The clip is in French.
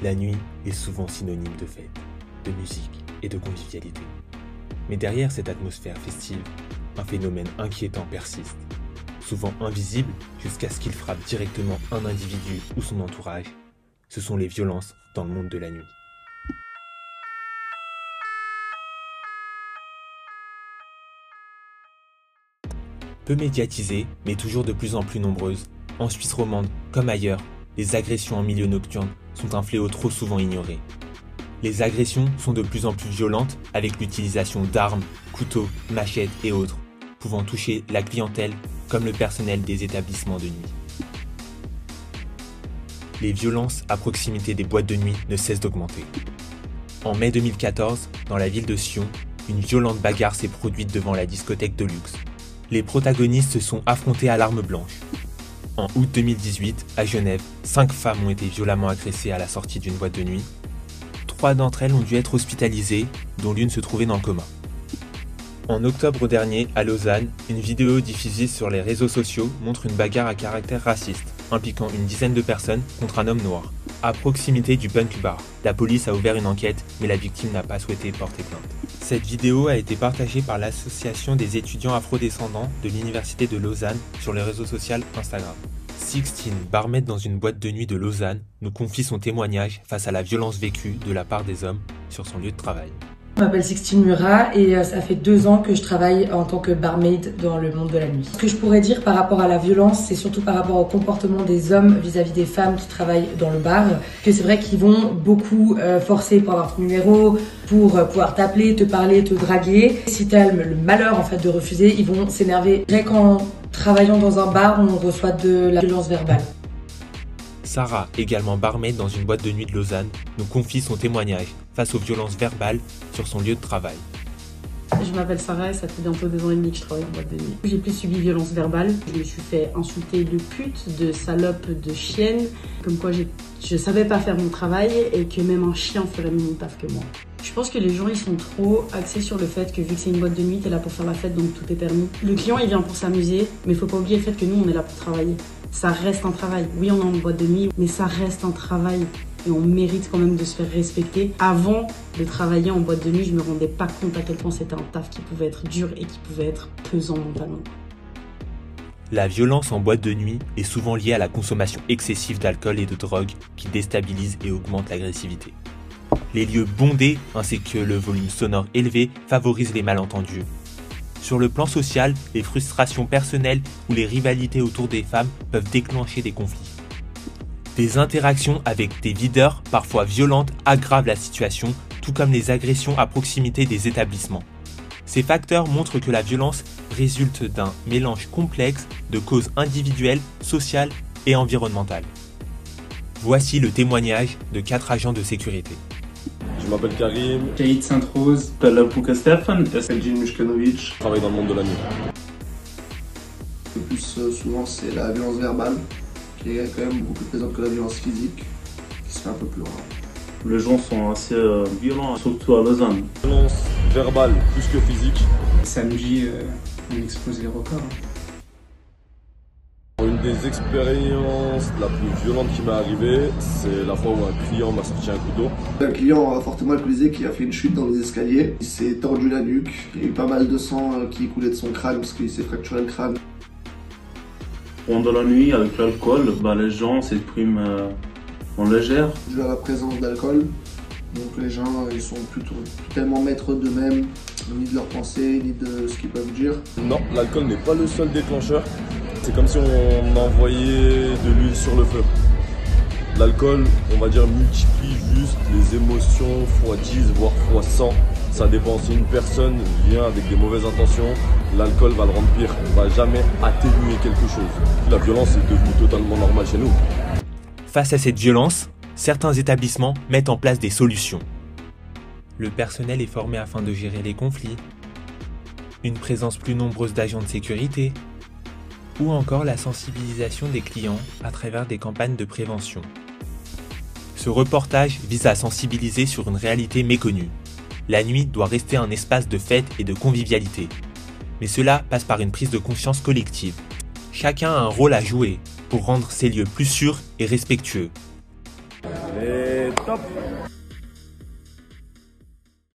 La nuit est souvent synonyme de fête, de musique et de convivialité. Mais derrière cette atmosphère festive, un phénomène inquiétant persiste, souvent invisible jusqu'à ce qu'il frappe directement un individu ou son entourage. Ce sont les violences dans le monde de la nuit. Peu médiatisées, mais toujours de plus en plus nombreuses, en Suisse romande comme ailleurs, les agressions en milieu nocturne sont un fléau trop souvent ignoré. Les agressions sont de plus en plus violentes avec l'utilisation d'armes, couteaux, machettes et autres, pouvant toucher la clientèle comme le personnel des établissements de nuit. Les violences à proximité des boîtes de nuit ne cessent d'augmenter. En mai 2014, dans la ville de Sion, une violente bagarre s'est produite devant la discothèque de luxe. Les protagonistes se sont affrontés à l'arme blanche. En août 2018, à Genève, 5 femmes ont été violemment agressées à la sortie d'une boîte de nuit. 3 d'entre elles ont dû être hospitalisées, dont l'une se trouvait dans le coma. En octobre dernier, à Lausanne, une vidéo diffusée sur les réseaux sociaux montre une bagarre à caractère raciste, impliquant une dizaine de personnes contre un homme noir, à proximité du punk bar. La police a ouvert une enquête, mais la victime n'a pas souhaité porter plainte. Cette vidéo a été partagée par l'association des étudiants afrodescendants de l'université de Lausanne sur le réseau social Instagram. Sixtine, barmaid dans une boîte de nuit de Lausanne, nous confie son témoignage face à la violence vécue de la part des hommes sur son lieu de travail. Je m'appelle Sixtine Murat et ça fait 2 ans que je travaille en tant que barmaid dans le monde de la nuit. Ce que je pourrais dire par rapport à la violence, c'est surtout par rapport au comportement des hommes vis-à-vis des femmes qui travaillent dans le bar. Que c'est vrai qu'ils vont beaucoup forcer pour avoir ton numéro, pour pouvoir t'appeler, te parler, te draguer. Si t'as le malheur en fait de refuser, ils vont s'énerver. Rien qu'en travaillant dans un bar, on reçoit de la violence verbale. Sarah, également barmaid dans une boîte de nuit de Lausanne, nous confie son témoignage face aux violences verbales sur son lieu de travail. Je m'appelle Sarah et ça fait bientôt 2 ans et demi que je travaille en boîte de nuit. J'ai plus subi violence verbale. Je me suis fait insulter de pute, de salope, de chienne, comme quoi je savais pas faire mon travail et que même un chien ferait mieux mon taf que moi. Je pense que les gens ils sont trop axés sur le fait que vu que c'est une boîte de nuit, t'es là pour faire la fête donc tout est permis. Le client il vient pour s'amuser, mais il faut pas oublier le fait que nous on est là pour travailler. Ça reste un travail. Oui, on est en boîte de nuit, mais ça reste un travail. Et on mérite quand même de se faire respecter. Avant de travailler en boîte de nuit, je me rendais pas compte à quel point c'était un taf qui pouvait être dur et qui pouvait être pesant mentalement. La violence en boîte de nuit est souvent liée à la consommation excessive d'alcool et de drogue qui déstabilise et augmente l'agressivité. Les lieux bondés ainsi que le volume sonore élevé favorisent les malentendus. Sur le plan social, les frustrations personnelles ou les rivalités autour des femmes peuvent déclencher des conflits. Des interactions avec des videurs, parfois violentes, aggravent la situation, tout comme les agressions à proximité des établissements. Ces facteurs montrent que la violence résulte d'un mélange complexe de causes individuelles, sociales et environnementales. Voici le témoignage de 4 agents de sécurité. Je m'appelle Karim. Caïd Sainte-Rose. Pelapuka Stefan. Eldin Mushkanovic. Je travaille dans le monde de la nuit. Le plus souvent, c'est la violence verbale, qui est quand même beaucoup plus présente que la violence physique, qui se fait un peu plus rare. Les gens sont assez violents, surtout à Lausanne. Violence verbale plus que physique. Samedi, on explose les records. Une des expériences la plus violente qui m'est arrivée, c'est la fois où un client m'a sorti un couteau. Un client fortement alcoolisé qui a fait une chute dans les escaliers, il s'est tordu la nuque, il y a eu pas mal de sang qui coulait de son crâne parce qu'il s'est fracturé le crâne. Pendant la nuit, avec l'alcool, les gens s'expriment en légère. Dû à la présence d'alcool, donc les gens ils sont plus tellement maîtres d'eux-mêmes, ni de leurs pensées, ni de ce qu'ils peuvent dire. Non, l'alcool n'est pas le seul déclencheur. C'est comme si on envoyait de l'huile sur le feu. L'alcool, on va dire, multiplie juste les émotions fois 10, voire fois 100. Ça dépend. Si une personne vient avec des mauvaises intentions, l'alcool va le rendre pire. On ne va jamais atténuer quelque chose. La violence est devenue totalement normale chez nous. Face à cette violence, certains établissements mettent en place des solutions. Le personnel est formé afin de gérer les conflits, une présence plus nombreuse d'agents de sécurité, ou encore la sensibilisation des clients à travers des campagnes de prévention. Ce reportage vise à sensibiliser sur une réalité méconnue. La nuit doit rester un espace de fête et de convivialité. Mais cela passe par une prise de conscience collective. Chacun a un rôle à jouer pour rendre ces lieux plus sûrs et respectueux. Les top.